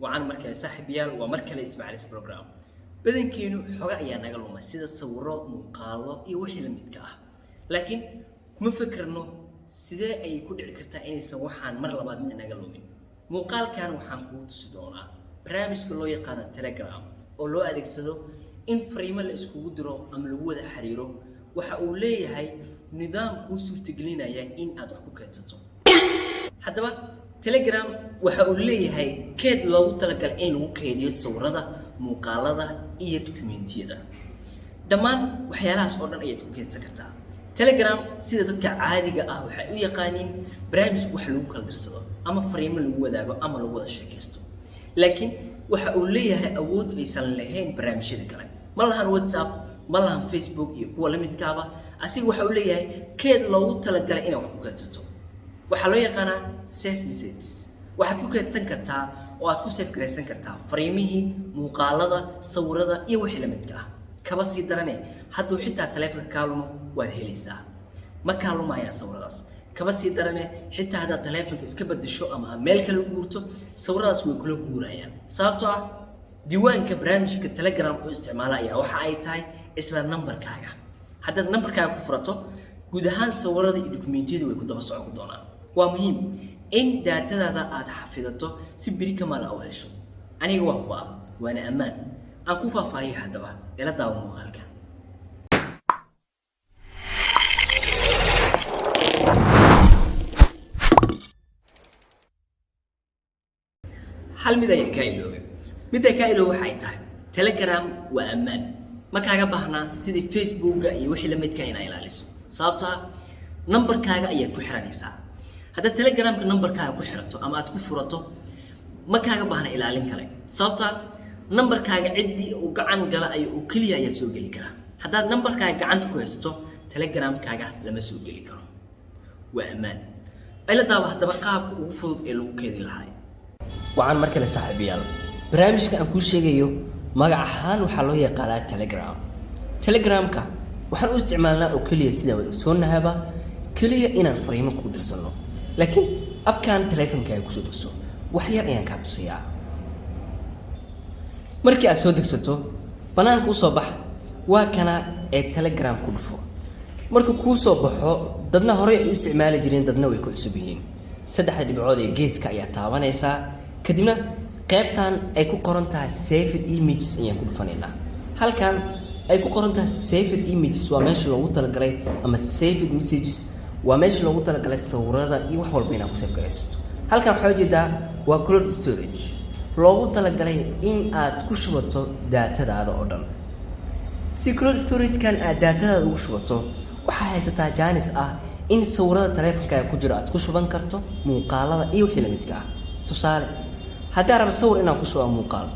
وعن مركز صاحب يال ومركز إسماعيل بروجرام بدن كينو حقا يا نقلوا مسيد الصورة مقالة يوحي لمدكاه لكن كم فكرنا سيدا أي كود عكرتا إني سوحان مر لبعض من نقلوا من مقال كان وحان كود سدونا برامج كله يقانا تليجرام أو لو أدكسدو إن فريما لإسكو درو أم لو ذا حريرو waxa uu leeyahay nidaam ku suurtagelinaya in aad wax ku kaydsato hadaba telegram waxa uu leeyahay keed loogu talagalay in lagu kaydiyo sawirada muuqaalada iyo dokumentiyada dhammaan waxyaalahaas oo dhan ayaad ku kaydsan kartaa telegram sida dadka caadiga ah waxa uu yaqaaniin barnaamij wax lagu kala dirsado ama fariimo lagu wadaago ama lagu wada sheekaysto laakiin waxa uu leeyahay awood aysan lahayn barnaamijyada kale ma lahan WhatsApp malahan Facebook iyo kuwa la midkaaba asiga waxa uu leeyahay keed loogu talagalay in wax ku kaydsato waxa loo yaqaanaa save messages waxaad ku kaydsan kartaa oo aad ku save gareysan kartaa fariimihii muuqaalada sawirada iyo wixii la midka ah kaba sii darane hadduu xitaa taleefanka kaalumo waad helaysaa ma kaalumaya sawiradaas kaba sii darane xitaa haddaad taleefanka iska bedesho ama meel kale u guurto sawiradaas way kula guurayaan sababtoo ah diiwaanka barnaamijka telegram oo isticmaalaya waxa ay tahay isla numberkaaga haddaad numberkaaga ku furato guud ahaan sawirada iyo dokumentiyada way ku daba socon doonaan waa muhiim in daatadaada aad xafidato si biri kamaal ah u hesho aniga waana ammaan aan ku faahfaahiyo haddaba ila daawo muuqaalka hal mid ayaan ka iloobay midda ka iloobo waxay tahay telegram waa ammaan ma kaaga baahnaa sidii Facebook iyo wixii la midka inay ilaaliso sababtoo ah numberkaaga ayaad ku xiranaysaa hadda telegramka numberkaaga ku xirato ama aad ku furato ma kaaga baahna ilaalin kale sababtoo ah numberkaaga cidii uu gacan gala ay uu kaliya ayaa soo gali kara haddaad numberkaaga gacanta ku haysto telegramkaaga lama soo gali karo waa ammaan ila daawa haddaba qaabka ugu fudud ee lagu keedin lahaa waxaan markale saaxiibayaal barnaamijka aan ku sheegayo magac ahaan waxa loo yaqaanaa Telegram Telegramka waxaan u isticmaalnaa oo kaliya sida wada soo nahaba kaliya inaan fariimo ku dirsano laakiin abkaan taleefankaaga ku soo degso wax yar ayaan ka tusiyaa markii aad soo degsato banaanka u soo bax waa kana ee Telegram ku dhufo marka ku soo baxo dadna hore u isticmaali jireen dadna way ku cusub yihiin saddexda dhibcood ee geeska ayaa taabanaysa kadibna qaybtan ay ku qoran tahay saved images ayaan ku dhufanaynaa halkan ay ku qoran tahay saved images waa meesha loogu talagalay ama saved messages waa meesha loogu talagalay sawirada iyo wax walba inaad ku save garaysato halkan waxaa jeedaa waa cloud storage loogu talagalay in aad ku shubato daatadaada oo dhan si cloud storage kan aad daatadaada ugu shubato waxaa haysataa jaanis ah in sawirada taleefankaaga ku jira aad ku shuban karto muuqaalada iyo wixii la midka ah tusaale haddii arab sawir inaan ku shubo muuqaal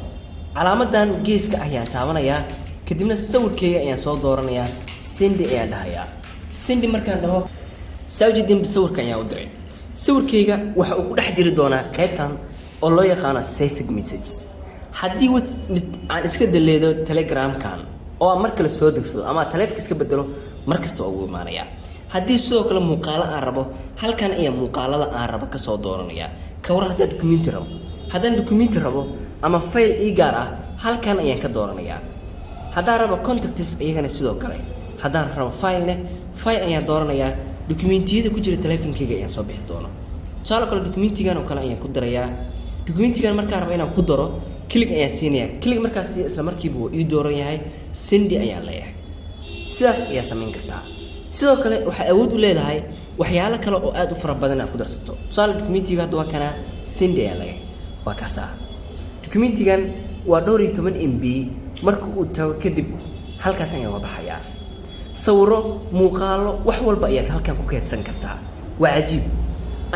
calaamadan geeska ayaan taabanayaa kadibna sawirkeyga ayaan soo dooranayaa send ayaan dhahayaa send markaan dhaho sawirkan sawirka ayaan u diray sawirkeyga waxa uu ku dhex jiri doonaa qaybtan oo loo yaqaan saved messages haddii aan iska daleedo telegramkan oo aan markale soo degsado ama taleefanka iska bedelo markasta waa ugu imaanayaa haddii sidoo kale muuqaalo aan rabo halkan ayaan muuqaalada aan rabo ka soo dooranayaa ka war haddii documentary rabo haddaan documentary rabo ama file ii gaar ah halkan ayaan ka dooranayaa haddaan rabo contacts iyagana sidoo kale haddaan rabo file ayaan dooranayaa dokumentiyada ku jira taleefankayga ayaan soo bixi doona tusaale kale dokumentigan oo kale ayaan ku darayaa dokumentigan markaan rabo inaan ku daro click ayaan siinayaa click markaas isla markiiba uu ii dooran yahay send ayaan leeyahay sidaas ayaa samayn kartaa sidoo kale waxay awood u leedahay waxyaalo kale oo aad u fara badan aad ku darsato tusaale dokumentiga hadda waa kana send ayaa leeyahay waa kaasa dokumentigan waa 12 MB marka uu tago kadib halkaas ayaan uga baxayaa sawiro muuqaalo wax walba ayaad halkan ku kaydsan kartaa waa cajiib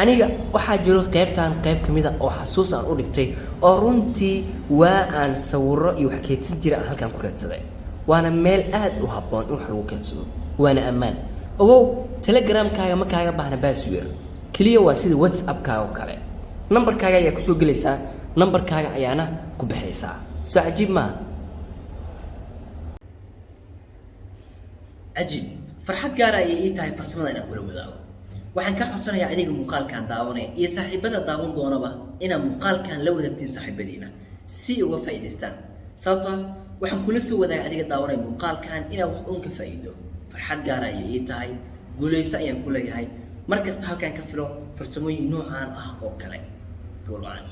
aniga waxaa jiro qaybtan qayb kamid ah oo xasuus aan u dhigtay oo runtii waa aan sawiro iyo wax kaydsan jira halkan ku kaydsaday waana meel aad u habboon in wax lagu kaydsado waana ammaan ogow telegramkaaga ma kaaga baahna password kaliya waa sida WhatsAppkaaga oo kale numberkaaga ayaa ku soo gelaysaa numberkaaga ayaana ku bixaysaa soo cajiib ma cajiib farxad gaar ah ay tahay farsamada inaan kula wadaago waxaan ka codsanayaa adiga muuqaalkan daawanaya iyo saaxiibada daawan doonaba inaad muuqaalkan la wadaagtiin saaxiibadiina si uga faa'iidaystaan sababtoo waxaan kula soo wadaagay adiga daawanaya muuqaalkan inaad wax uun ka faa'iido farxad gaar ah ayay ii tahay guulayso ayaan ku leeyahay markasta halkan ka filo farsamooyin noocaan ah oo kale gool aan